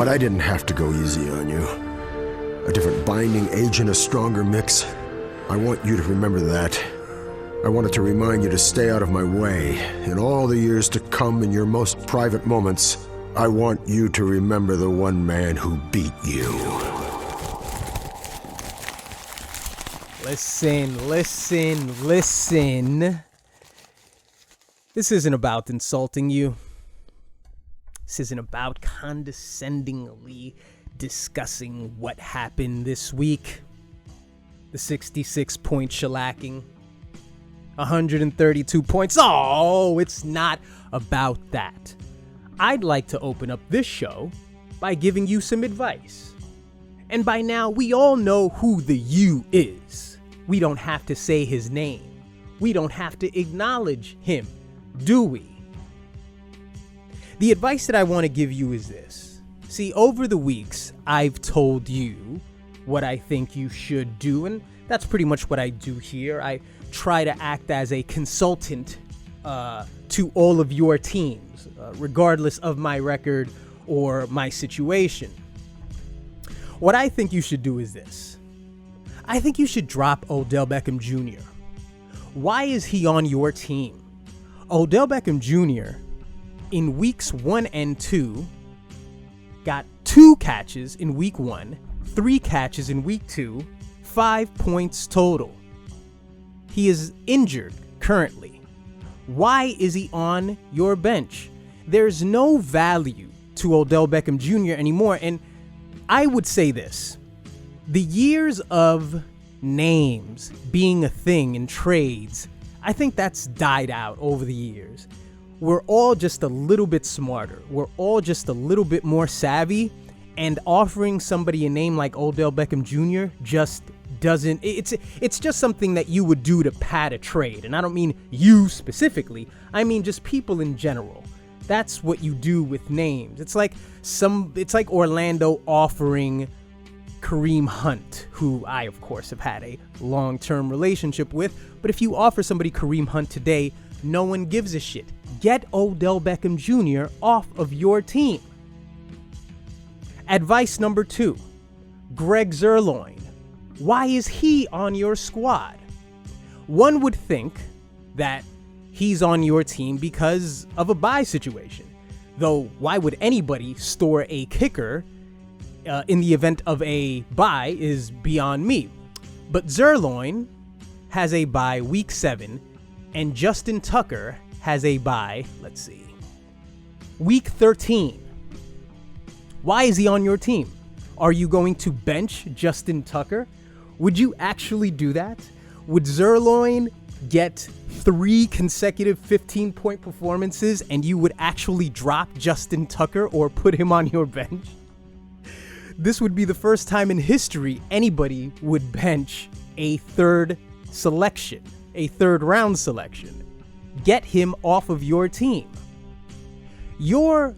But I didn't have to go easy on you. A different binding agent, a stronger mix. I want you to remember that. I wanted to remind you to stay out of my way. In all the years to come, in your most private moments, I want you to remember the one man who beat you. Listen. This isn't about insulting you. This isn't about condescendingly discussing what happened this week. The 66-point shellacking. 132 points. Oh, it's not about that. I'd like to open up this show by giving you some advice. And by now, we all know who the you is. We don't have to say his name. We don't have to acknowledge him, do we? The advice that I want to give you is this. See, over the weeks, I've told you what I think you should do, and that's pretty much what I do here. I try to act as a consultant to all of your teams, regardless of my record or my situation. What I think you should do is this. I think you should drop Odell Beckham Jr. Why is he on your team? Odell Beckham Jr. in weeks 1 and 2 got 2 catches in week 1, 3 catches in week 2, 5 points total. He is injured currently. Why is he on your bench? There's no value to Odell Beckham Jr. anymore. And I would say this. The years of names being a thing in trades, I think that's died out over the years. We're all just a little bit smarter. We're all just a little bit more savvy. And offering somebody a name like Odell Beckham Jr. just doesn't, it's just something that you would do to pad a trade. And I don't mean you specifically. I mean just people in general. That's what you do with names. It's like Orlando offering Kareem Hunt, who I, of course, have had a long-term relationship with. But if you offer somebody Kareem Hunt today, no one gives a shit. Get Odell Beckham Jr. off of your team. Advice number 2, Greg Zuerlein. Why is he on your squad? One would think that he's on your team because of a bye situation. Though, why would anybody store a kicker in the event of a bye is beyond me. But Zuerlein has a bye week 7, and Justin Tucker has a bye, let's see, week 13. Why is he on your team? Are you going to bench Justin Tucker? Would you actually do that? Would Zuerlein get 3 consecutive 15-point performances and you would actually drop Justin Tucker or put him on your bench? This would be the first time in history anybody would bench a third round selection. Get him off of your team. Your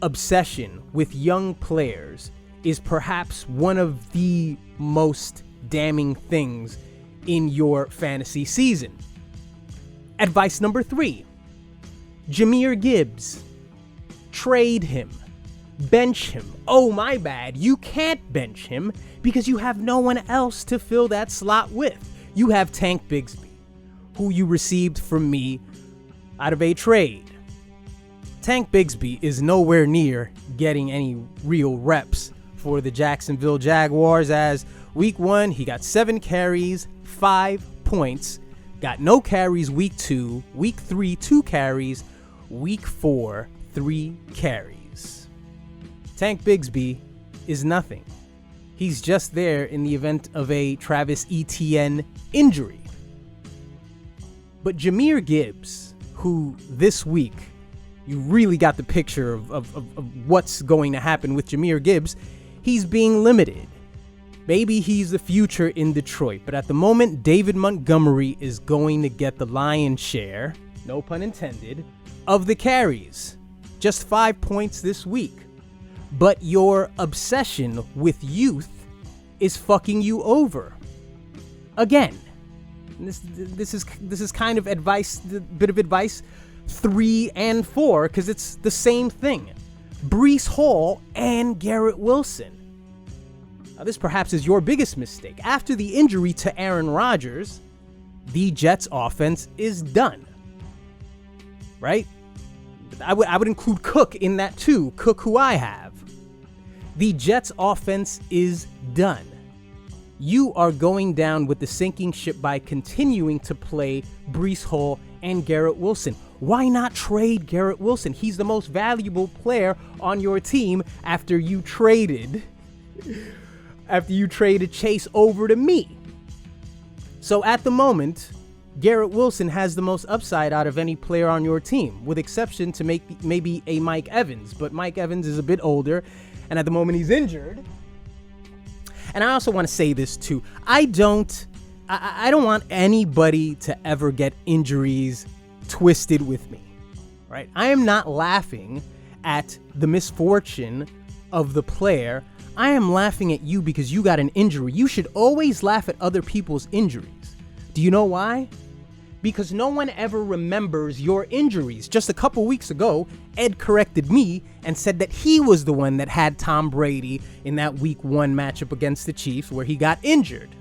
obsession with young players is perhaps one of the most damning things in your fantasy season. Advice number 3, Jahmyr Gibbs. Trade him. Bench him. Oh, my bad. You can't bench him because you have no one else to fill that slot with. You have Tank Bigsby, who you received from me out of a trade. Tank Bigsby is nowhere near getting any real reps for the Jacksonville Jaguars, as week 1, he got 7 carries, 5 points, got no carries week 2, week 3, 2 carries, week 4, 3 carries. Tank Bigsby is nothing. He's just there in the event of a Travis Etienne injury. But Jahmyr Gibbs, who this week, you really got the picture of what's going to happen with Jahmyr Gibbs, he's being limited. Maybe he's the future in Detroit, but at the moment, David Montgomery is going to get the lion's share, no pun intended, of the carries. Just 5 points this week. But your obsession with youth is fucking you over. Again, this is kind of advice, bit of advice 3 and 4, because it's the same thing. Breece Hall and Garrett Wilson. Now, this perhaps is your biggest mistake. After the injury to Aaron Rodgers, the Jets offense is done. Right? I would include Cook in that too. Cook, who I have. The Jets offense is done. You are going down with the sinking ship by continuing to play Breece Hall and Garrett Wilson. Why not trade Garrett Wilson? He's the most valuable player on your team after you traded Chase over to me. So at the moment, Garrett Wilson has the most upside out of any player on your team, with exception to maybe a Mike Evans. But Mike Evans is a bit older, and at the moment he's injured. And I also want to say this too. I don't want anybody to ever get injuries twisted with me, right? I am not laughing at the misfortune of the player. I am laughing at you because you got an injury. You should always laugh at other people's injuries. Do you know why? Because no one ever remembers your injuries. Just a couple weeks ago, Ed corrected me and said that he was the one that had Tom Brady in that week 1 matchup against the Chiefs where he got injured.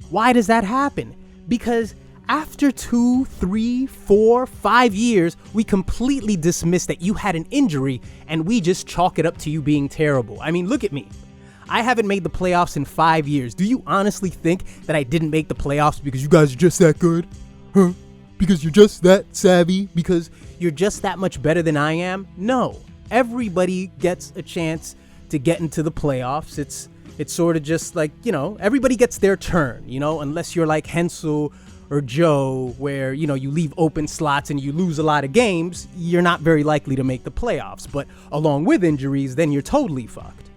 Why does that happen? Because after 2, 3, 4, 5 years, we completely dismiss that you had an injury and we just chalk it up to you being terrible. I mean, look at me. I haven't made the playoffs in 5 years. Do you honestly think that I didn't make the playoffs because you guys are just that good? Huh? Because you're just that savvy? Because you're just that much better than I am? No. Everybody gets a chance to get into the playoffs. It's sort of just like, everybody gets their turn, unless you're like Hensel or Joe, where, you leave open slots and you lose a lot of games, you're not very likely to make the playoffs. But along with injuries, then you're totally fucked.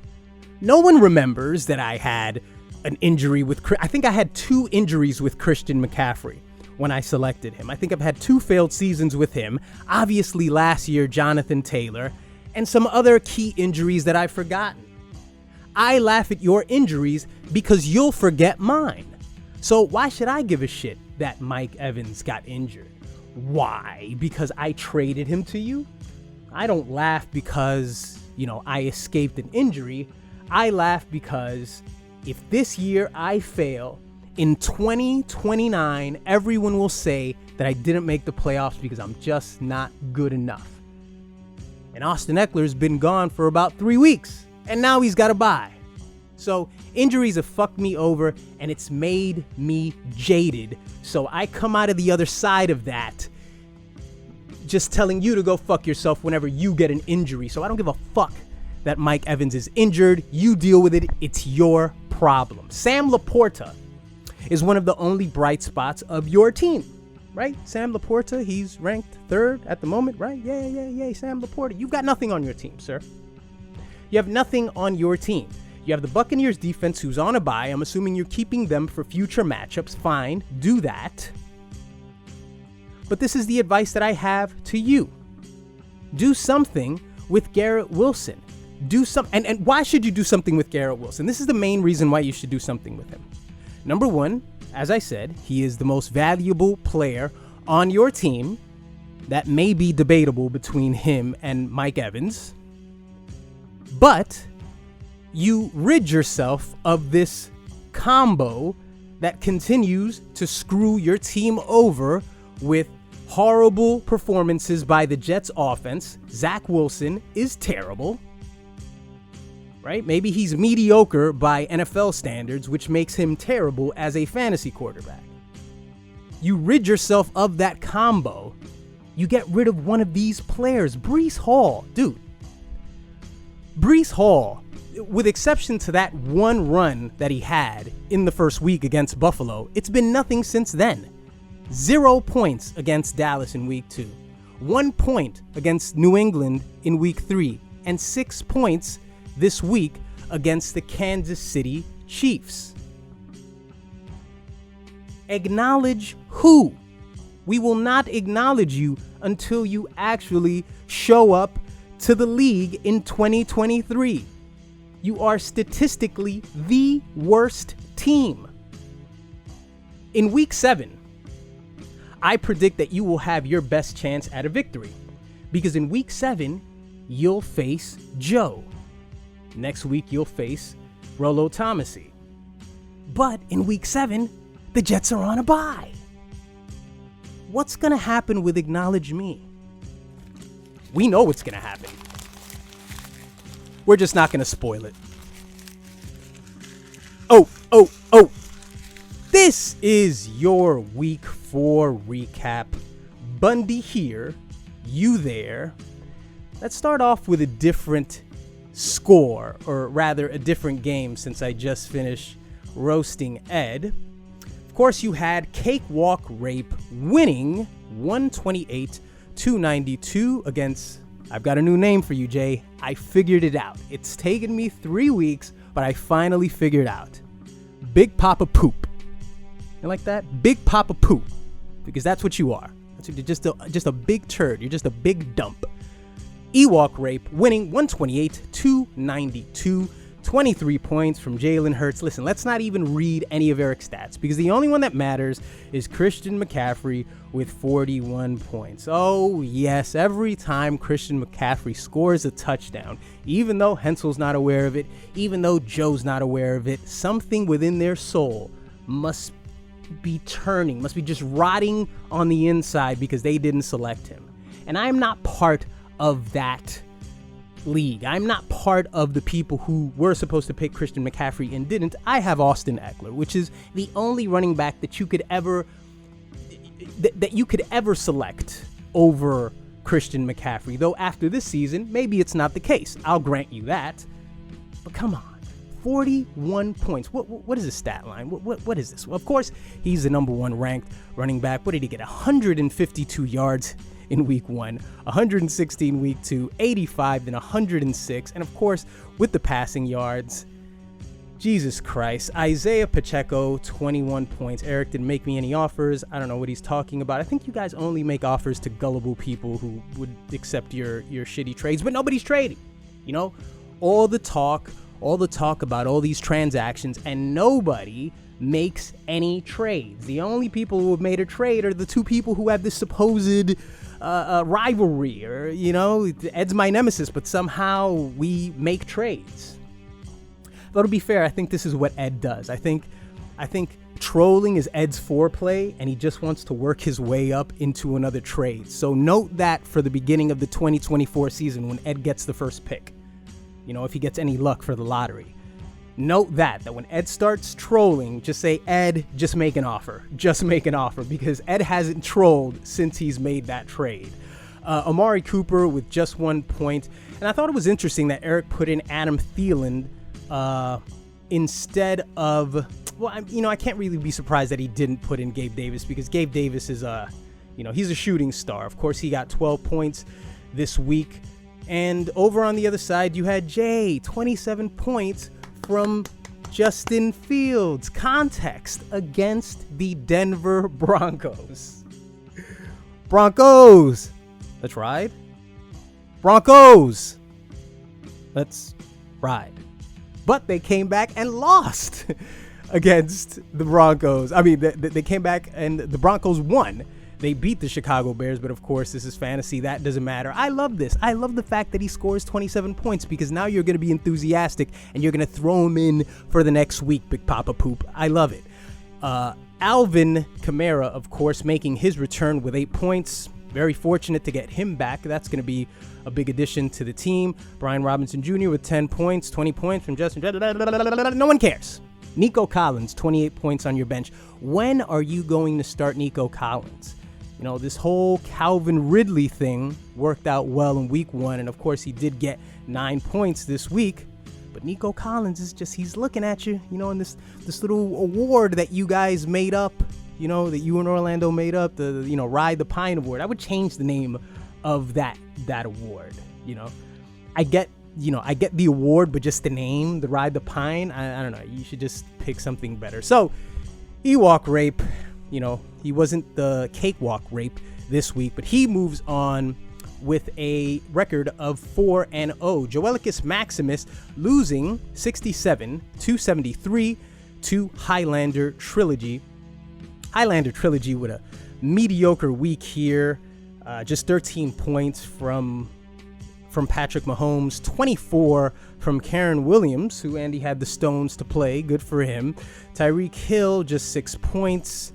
No one remembers that I had an injury I think I had 2 injuries with Christian McCaffrey when I selected him. I think I've had 2 failed seasons with him. Obviously last year, Jonathan Taylor, and some other key injuries that I've forgotten. I laugh at your injuries because you'll forget mine. So why should I give a shit that Mike Evans got injured? Why? Because I traded him to you? I don't laugh because, I escaped an injury. I laugh because if this year I fail, in 2029, everyone will say that I didn't make the playoffs because I'm just not good enough. And Austin Eckler's been gone for about 3 weeks, and now he's got a bye. So injuries have fucked me over, and it's made me jaded. So I come out of the other side of that just telling you to go fuck yourself whenever you get an injury. So I don't give a fuck that Mike Evans is injured. You deal with it. It's your problem. Sam Laporta is one of the only bright spots of your team, right? Sam Laporta, he's ranked 3rd at the moment, right? Yay, Sam Laporta. You've got nothing on your team, sir. You have nothing on your team. You have the Buccaneers defense who's on a bye. I'm assuming you're keeping them for future matchups. Fine, do that. But this is the advice that I have to you. Do something with Garrett Wilson. And why should you do something with Garrett Wilson? This is the main reason why you should do something with him. Number 1, as I said, he is the most valuable player on your team. That may be debatable between him and Mike Evans. But you rid yourself of this combo that continues to screw your team over with horrible performances by the Jets offense. Zach Wilson is terrible. Right? Maybe he's mediocre by NFL standards, which makes him terrible as a fantasy quarterback. You rid yourself of that combo. You get rid of one of these players. Breece Hall. Dude. Breece Hall, with exception to that one run that he had in the first week against Buffalo, it's been nothing since then. 0 points against Dallas in week 2. 1 point against New England in week 3. And 6 points this week against the Kansas City Chiefs. Acknowledge who? We will not acknowledge you until you actually show up to the league in 2023. You are statistically the worst team. In week 7, I predict that you will have your best chance at a victory. Because in week 7, you'll face Joe. Next week, you'll face Rollo Tomassi. But in week 7, the Jets are on a bye. What's going to happen with Acknowledge Me? We know what's going to happen. We're just not going to spoil it. Oh. This is your week 4 recap. Bundy here, you there. Let's start off with a different score, or rather a different game, since I just finished roasting Ed. Of course, you had Cakewalk Rape winning 128-92 against, I've got a new name for you, Jay. I figured it out. It's taken me 3 weeks, but I finally figured out. Big Papa Poop. You like that? Big Papa Poop. Because that's what you are. You're just a big turd. You're just a big dump. Ewok Rape winning 128-92. 23 points from Jalen Hurts. Listen, let's not even read any of Eric's stats, because the only one that matters is Christian McCaffrey with 41 points. Oh, yes, every time Christian McCaffrey scores a touchdown, even though Hensel's not aware of it, even though Joe's not aware of it, something within their soul must be turning, must be just rotting on the inside because they didn't select him. And I'm not part of that league. I'm not part of the people who were supposed to pick Christian McCaffrey and didn't. I have Austin Eckler, which is the only running back that you could ever select over Christian McCaffrey. Though after this season, maybe it's not the case. I'll grant you that. But come on. 41 points. What is his stat line? What is this? Well, of course, he's the number 1 ranked running back. What did he get? 152 yards in week 1, 116 week 2, 85, then 106. And of course, with the passing yards, Jesus Christ, Isaiah Pacheco, 21 points. Eric didn't make me any offers. I don't know what he's talking about. I think you guys only make offers to gullible people who would accept your shitty trades, but nobody's trading. You know, all the talk about all these transactions, and nobody makes any trades. The only people who have made a trade are the 2 people who have this supposed rivalry, or, you know, Ed's my nemesis, but somehow we make trades. Though to be fair, I think this is what Ed does. I think trolling is Ed's foreplay, and he just wants to work his way up into another trade. So note that for the beginning of the 2024 season when Ed gets the first pick. You know, if he gets any luck for the lottery. Note that when Ed starts trolling, just say, Ed, just make an offer. Just make an offer, because Ed hasn't trolled since he's made that trade. Amari Cooper with just 1 point. And I thought it was interesting that Eric put in Adam Thielen instead of, well, I can't really be surprised that he didn't put in Gabe Davis, because Gabe Davis is he's a shooting star. Of course, he got 12 points this week. And over on the other side, you had Jay, 27 points from Justin Fields. Context: against the Denver Broncos. Broncos, let's ride. Broncos, let's ride. But they came back and lost against the Broncos. I mean, they came back and the Broncos won. They beat the Chicago Bears, but of course, this is fantasy. That doesn't matter. I love this. I love the fact that he scores 27 points, because now you're going to be enthusiastic and you're going to throw him in for the next week, Big Papa Poop. I love it. Alvin Kamara, of course, making his return with 8 points. Very fortunate to get him back. That's going to be a big addition to the team. Brian Robinson Jr. with 10 points, 20 points from Justin. No one cares. Nico Collins, 28 points on your bench. When are you going to start Nico Collins? You know, this whole Calvin Ridley thing worked out well in week 1. And of course, he did get 9 points this week. But Nico Collins is just, he's looking at you, you know, in this little award that you guys made up, you know, that you and Orlando made up, the, you know, Ride the Pine Award. I would change the name of that award, you know. I get the award, but just the name, the Ride the Pine, I don't know. You should just pick something better. So, Ewok Rape, you know, he wasn't the Cakewalk Rape this week, but he moves on with a record of 4-0. Joelicus Maximus losing 67-73 to Highlander Trilogy. Highlander Trilogy with a mediocre week here. Just 13 points from from Patrick Mahomes, 24 from Karen Williams, who Andy had the stones to play. Good for him. Tyreek Hill, just 6 points.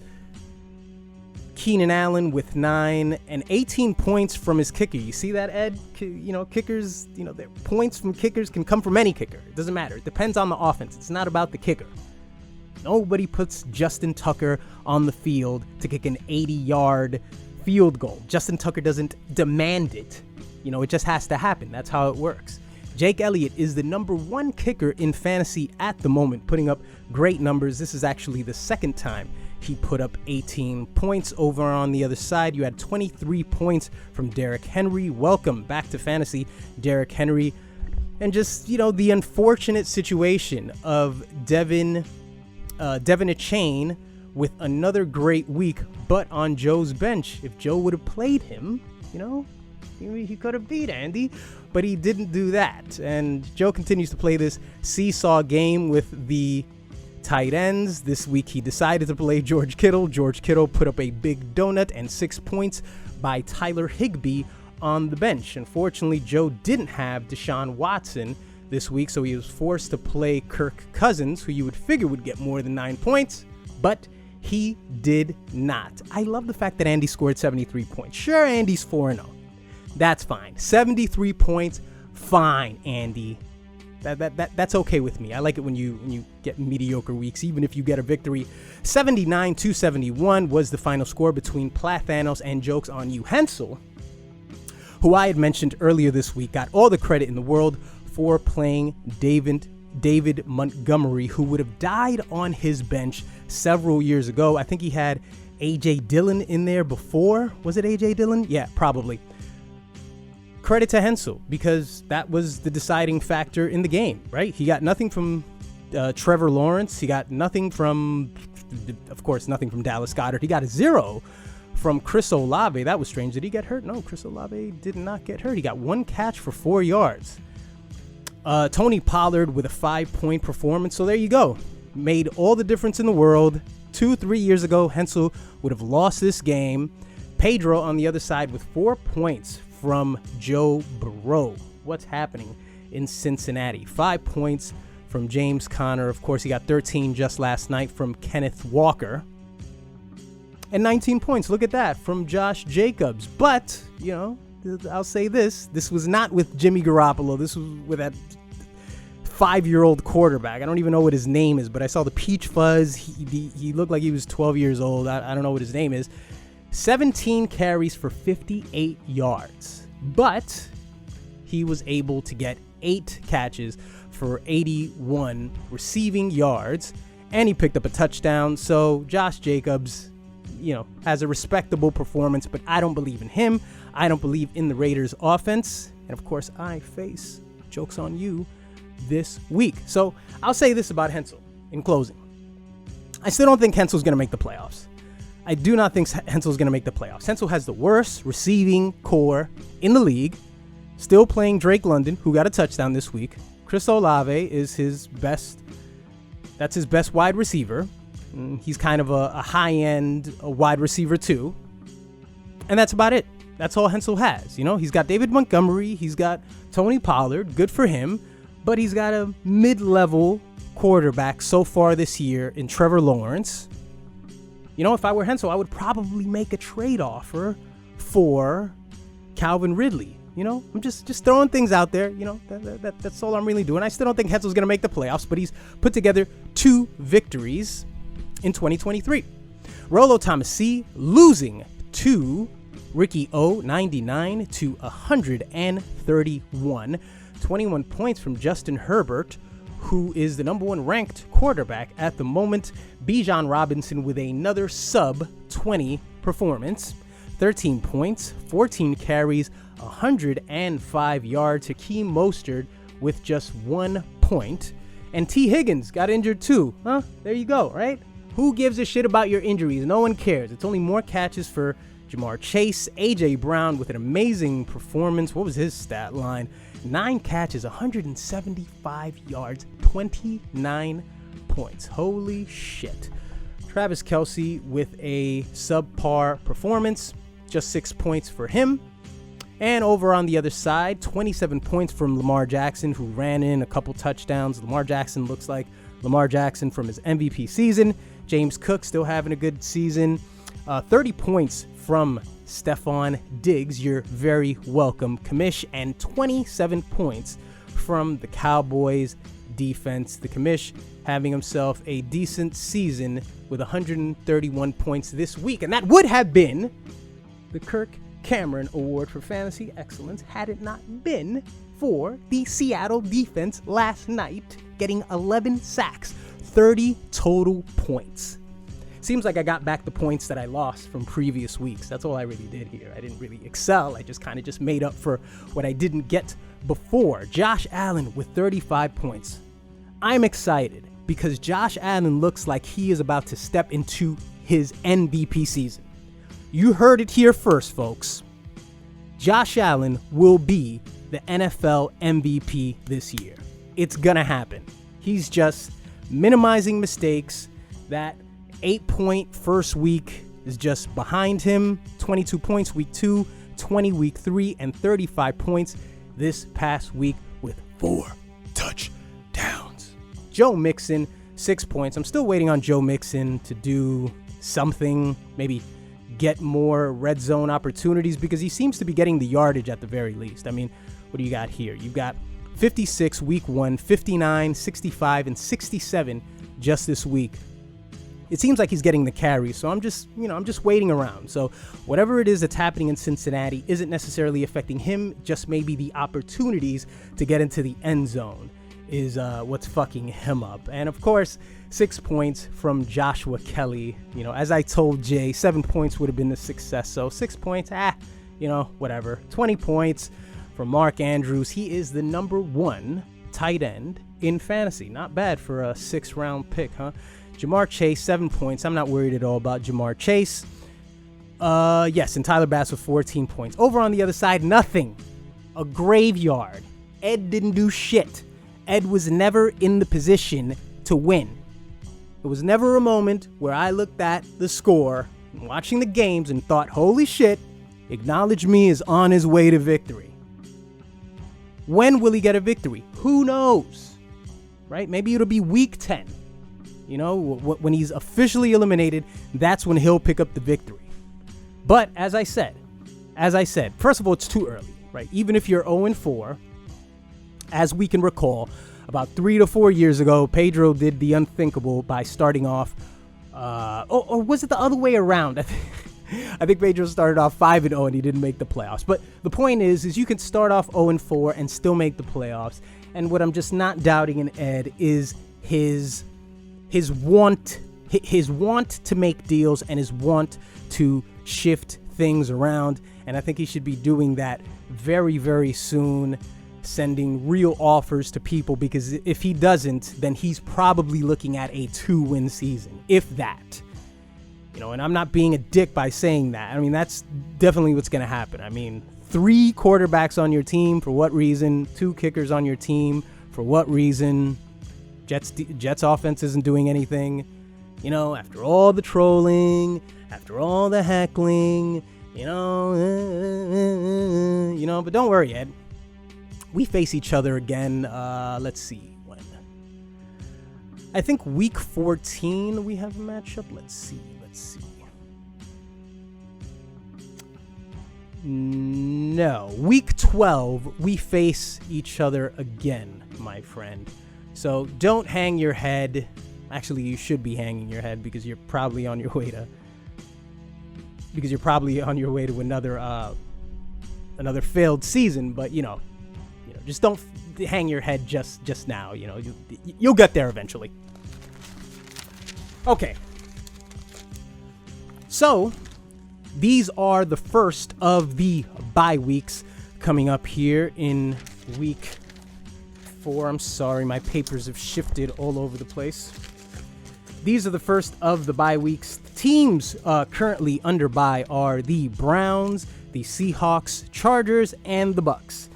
Keenan Allen with 9 and 18 points from his kicker. You see that, Ed? Kickers, their points from kickers can come from any kicker. It doesn't matter. It depends on the offense. It's not about the kicker. Nobody puts Justin Tucker on the field to kick an 80-yard field goal. Justin Tucker doesn't demand it. It just has to happen. That's how it works. Jake Elliott is the number 1 kicker in fantasy at the moment, putting up great numbers. This is actually the second time he put up 18 points. Over on the other side, you had 23 points from Derrick Henry. Welcome back to fantasy, Derrick Henry. And just, the unfortunate situation of Devin Achane with another great week, but on Joe's bench. If Joe would have played him, he could have beat Andy, but he didn't do that. And Joe continues to play this seesaw game with the tight ends. This week he decided to play George Kittle. George Kittle put up a big donut and 6 points by Tyler Higbee on the bench. Unfortunately, Joe didn't have Deshaun Watson this week, so he was forced to play Kirk Cousins, who you would figure would get more than 9 points, but he did not. I love the fact that Andy scored 73 points. Sure, Andy's 4-0. That's fine. 73 points, fine, Andy. That's okay with me. I like it when you get mediocre weeks, even if you get a victory. 79-71 was the final score between Platt Thanos and Jokes on You. Hensel, who I had mentioned earlier this week, got all the credit in the world for playing David Montgomery, who would have died on his bench several years ago. I think he had A.J. Dillon in there before. Was it A.J. Dillon? Yeah, probably. Credit to Hensel, because that was the deciding factor in the game, right? He got nothing from Trevor Lawrence. He got nothing from, of course, nothing from Dallas Goedert. He got a 0 from Chris Olave. That was strange. Did he get hurt? No, Chris Olave did not get hurt. He got 1 catch for 4 yards. Tony Pollard with a 5-point performance. So there you go. Made all the difference in the world. 2-3 years ago, Hensel would have lost this game. Pedro on the other side with 4 points from Joe Burrow. What's happening in Cincinnati? 5 points from James Conner. Of course, he got 13 just last night from Kenneth Walker. And 19 points, look at that, from Josh Jacobs. But, I'll say this was not with Jimmy Garoppolo. This was with that 5-year-old quarterback. I don't even know what his name is, but I saw the peach fuzz. He looked like he was 12 years old. I don't know what his name is. 17 carries for 58 yards, but he was able to get 8 catches for 81 receiving yards, and he picked up a touchdown. So Josh Jacobs, has a respectable performance, but I don't believe in him. I don't believe in the Raiders offense. And of course, I face Jokes on You this week. So I'll say this about Hensel in closing. I still don't think Hensel's going to make the playoffs. I do not think Hensel's going to make the playoffs. Hensel has the worst receiving core in the league. Still playing Drake London, who got a touchdown this week. Chris Olave is his best. That's his best wide receiver. He's kind of a high-end wide receiver too. And that's about it. That's all Hensel has. He's got David Montgomery. He's got Tony Pollard. Good for him. But he's got a mid-level quarterback so far this year in Trevor Lawrence. If I were Hensel, I would probably make a trade offer for Calvin Ridley. I'm just throwing things out there. That's all I'm really doing. I still don't think Hensel's going to make the playoffs, but he's put together 2 victories in 2023. Rolo Thomasee losing to Ricky O, 99 to 131. 21 points from Justin Herbert, who is the number 1 ranked quarterback at the moment. Bijan Robinson with another sub-20 performance. 13 points, 14 carries, 105 yards. Hakeem Mostert with just 1 point. And T. Higgins got injured too. There you go, right? Who gives a shit about your injuries? No one cares. It's only more catches for Jamar Chase. A.J. Brown with an amazing performance. What was his stat line? 9 catches, 175 yards, 29 points. Holy shit. Travis Kelce with a subpar performance, just 6 points for him. And over on the other side, 27 points from Lamar Jackson, who ran in a couple touchdowns. Lamar Jackson looks like Lamar Jackson from his MVP season. James Cook still having a good season. 30 points from Stephon Diggs, you're very welcome, Commish, and 27 points from the Cowboys defense. The Commish having himself a decent season with 131 points this week, and that would have been the Kirk Cameron Award for Fantasy Excellence had it not been for the Seattle defense last night getting 11 sacks, 30 total points. Seems like I got back the points that I lost from previous weeks. That's all I really did here. I didn't really excel. I just kind of just made up for what I didn't get before. Josh Allen with 35 points. I'm excited because Josh Allen looks like he is about to step into his MVP season. You heard it here first, folks. Josh Allen will be the NFL MVP this year. It's gonna happen. He's just minimizing mistakes. That 8-point first week is just behind him. 22 points week 2, 20 week 3, and 35 points this past week with 4 touchdowns. Joe Mixon, 6 points. I'm still waiting on Joe Mixon to do something, maybe get more red zone opportunities, because he seems to be getting the yardage at the very least. I mean, what do you got here? You've got 56 week 1, 59, 65, and 67 just this week. It seems like he's getting the carry, so I'm just waiting around. So whatever it is that's happening in Cincinnati isn't necessarily affecting him, just maybe the opportunities to get into the end zone is what's fucking him up. And of course, 6 points from Joshua Kelly. As I told Jay, 7 points would have been the success. So 6 points, whatever. 20 points from Mark Andrews. He is the number 1 tight end in fantasy. Not bad for a 6th-round pick, huh? Jamar Chase, 7 points. I'm not worried at all about Jamar Chase. Yes, and Tyler Bass with 14 points. Over on the other side, nothing. A graveyard. Ed didn't do shit. Ed was never in the position to win. There was never a moment where I looked at the score, watching the games, and thought, holy shit, Acknowledge Me is on his way to victory. When will he get a victory? Who knows? Right? Maybe it'll be week 10. When he's officially eliminated, that's when he'll pick up the victory. But as I said, first of all, it's too early, right? Even if you're 0-4, as we can recall, about 3 to 4 years ago, Pedro did the unthinkable by starting off, or was it the other way around? I think Pedro started off 5-0 and he didn't make the playoffs. But the point is you can start off 0-4 and still make the playoffs. And what I'm just not doubting in Ed is his want to make deals and his want to shift things around. And I think he should be doing that very, very soon, sending real offers to people, because if he doesn't, then he's probably looking at a 2-win season, if that. And I'm not being a dick by saying that. I mean, that's definitely what's going to happen. I mean, 3 quarterbacks on your team, for what reason? 2 kickers on your team, for what reason? Jets offense isn't doing anything. After all the trolling, after all the heckling, but don't worry, Ed. We face each other again, let's see, when? I think week 14 we have a matchup. Let's see. No, week 12 we face each other again, my friend. So don't hang your head. Actually, you should be hanging your head because you're probably on your way to another failed season. But just don't hang your head just now. You'll get there eventually. Okay. So these are the first of the bye weeks coming up here in week 4. I'm sorry, my papers have shifted all over the place. These are the first of the bye weeks. Teams currently under bye are the Browns, the Seahawks, Chargers, and the Bucks.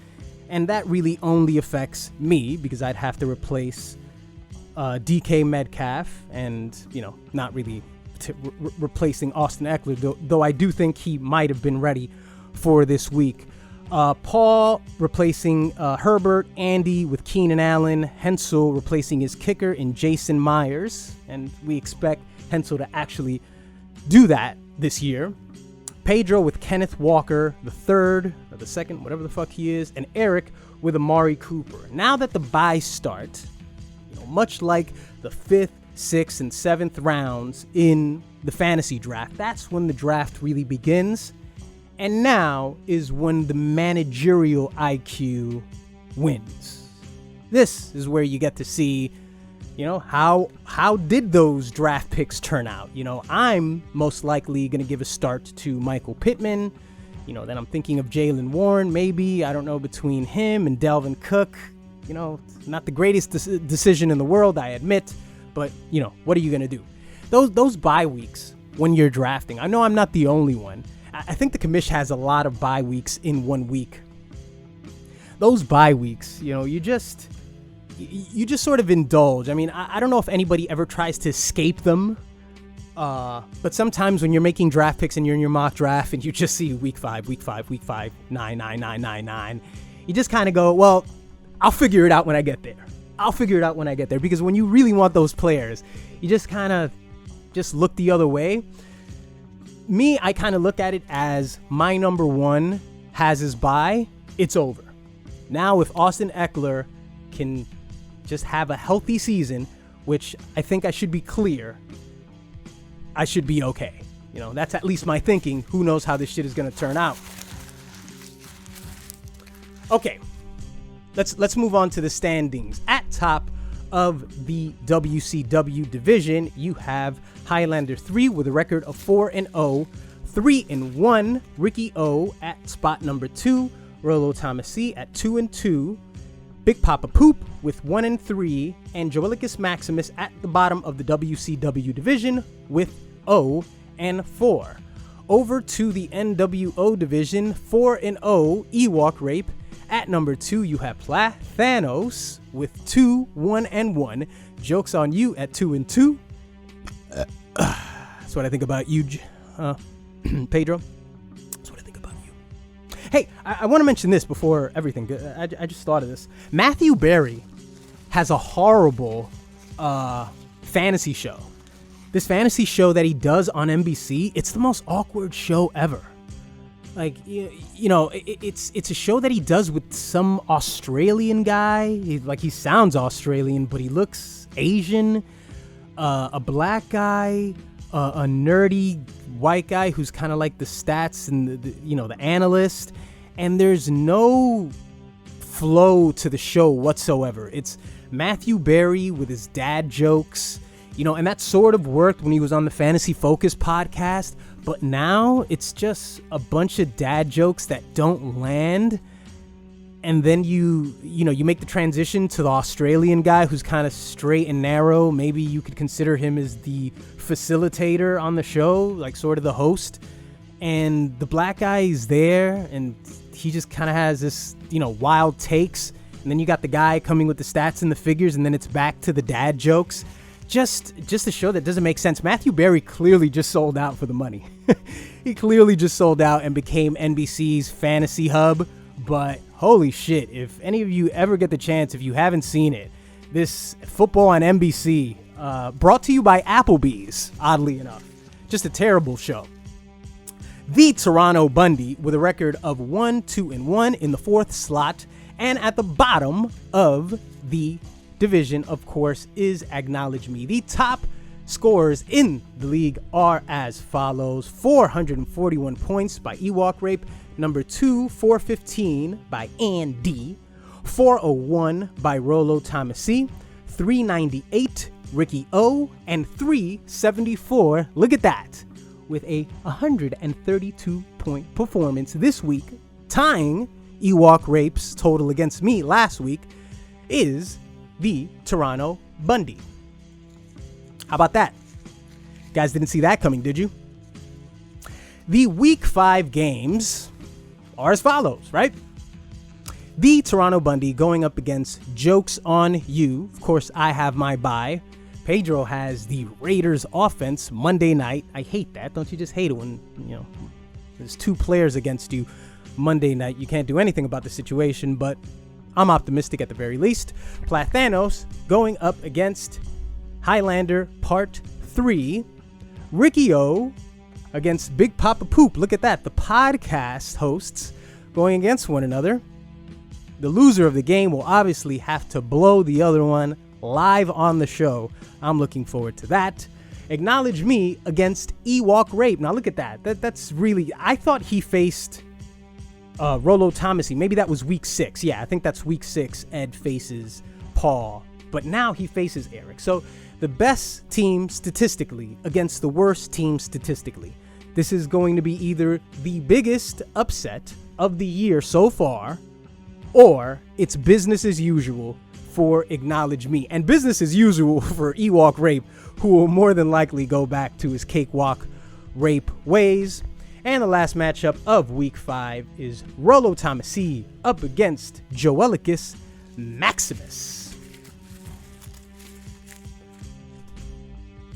And that really only affects me because I'd have to replace DK Metcalf and, not really replacing Austin Eckler, though I do think he might have been ready for this week. Paul replacing Herbert, Andy with Keenan Allen, Hensel replacing his kicker in Jason Myers, and we expect Hensel to actually do that this year. Pedro with Kenneth Walker, the third, or the second, whatever the fuck he is, and Eric with Amari Cooper. Now that the buys start, much like the 5th, 6th, and 7th rounds in the fantasy draft, that's when the draft really begins. And now is when the managerial IQ wins. This is where you get to see, how did those draft picks turn out? I'm most likely going to give a start to Michael Pittman. Then I'm thinking of Jaylen Warren, maybe. I don't know, between him and Dalvin Cook. Not the greatest decision in the world, I admit. But, what are you going to do? Those bye weeks when you're drafting, I know I'm not the only one. I think the commish has a lot of bye weeks in 1 week. Those bye weeks, you just sort of indulge. I mean, I don't know if anybody ever tries to escape them. But sometimes when you're making draft picks and you're in your mock draft and you just see week 5, 9, you just kind of go, well, I'll figure it out when I get there. Because when you really want those players, you just kind of just look the other way. Me, I kind of look at it as my number one has his bye, it's over. Now, if Austin Eckler can just have a healthy season, which I think I should be clear, I should be okay. That's at least my thinking. Who knows how this shit is going to turn out. Okay, let's move on to the standings. At top of the WCW division, you have Highlander 3 with a record of 4-0, 3-1. Ricky O at spot number 2, Rollo Tomassi at 2-2, Big Papa Poop with 1-3, and Joelicus Maximus at the bottom of the WCW division with 0-4. Over to the NWO division, 4-0, Ewok Rape. At number 2, you have Thanos with 2-1-1. Joke's on you at 2-2. That's what I think about you, Pedro. That's what I think about you. Hey, I want to mention this before everything. I just thought of this. Matthew Berry has a horrible fantasy show. This fantasy show that he does on NBC, it's the most awkward show ever. Like, it's a show that he does with some Australian guy. He sounds Australian, but he looks Asian. A black guy, a nerdy white guy who's kind of like the stats and the analyst. And there's no flow to the show whatsoever. It's Matthew Berry with his dad jokes, and that sort of worked when he was on the Fantasy Focus podcast. But now it's just a bunch of dad jokes that don't land. And then you make the transition to the Australian guy who's kind of straight and narrow. Maybe you could consider him as the facilitator on the show, like sort of the host. And the black guy is there and he just kind of has this, wild takes. And then you got the guy coming with the stats and the figures, and then it's back to the dad jokes. Just a show that doesn't make sense. Matthew Berry clearly just sold out for the money. He clearly just sold out and became NBC's fantasy hub. But holy shit, if any of you ever get the chance, if you haven't seen it, this football on NBC, brought to you by Applebee's, oddly enough. Just a terrible show. The Toronto Bundy with a record of 1-2-1 in the 4th slot. And at the bottom of the division, of course, is Acknowledge Me. The top scores in the league are as follows: 441 points by Ewok Rape. Number 2, 415 by Andy. 401 by Rollo Tomassi. 398 Ricky O. And 374, look at that, with a 132-point performance this week, tying Ewok Rape's total against me last week, is the Toronto Bundy. How about that? Guys didn't see that coming, did you? The week 5 games are as follows, right? The Toronto Bundy going up against Jokes on You. Of course, I have my bye. Pedro has the Raiders offense Monday night. I hate that. Don't you just hate it when, there's 2 players against you Monday night. You can't do anything about the situation, but I'm optimistic at the very least. Plathanos going up against Highlander Part 3. Ricky O against Big Papa Poop. Look at that. The podcast hosts going against one another. The loser of the game will obviously have to blow the other one live on the show. I'm looking forward to that. Acknowledge Me against Ewok Rape. Now look at that. That's really... I thought he faced Rollo Tomasi. Maybe that was week 6. Yeah, I think that's week 6. Ed faces Paul. But now he faces Eric. So the best team statistically against the worst team statistically. This is going to be either the biggest upset of the year so far, or it's business as usual for Acknowledge Me, and business as usual for Ewok Rape, who will more than likely go back to his cakewalk rape ways. And the last matchup of week 5 is Rollo Tomasi up against Joelicus Maximus.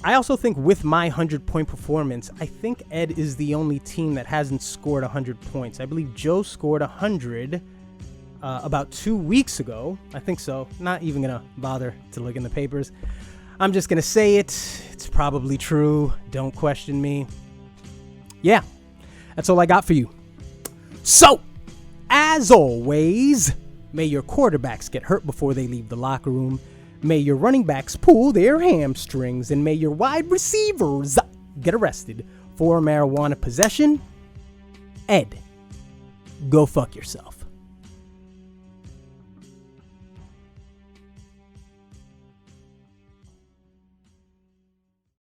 I also think with my 100-point performance, I think Ed is the only team that hasn't scored 100 points. I believe Joe scored 100 about 2 weeks ago. I think so. Not even going to bother to look in the papers. I'm just going to say it. It's probably true. Don't question me. Yeah, that's all I got for you. So, as always, may your quarterbacks get hurt before they leave the locker room. May your running backs pull their hamstrings. And may your wide receivers get arrested for marijuana possession. Ed, go fuck yourself.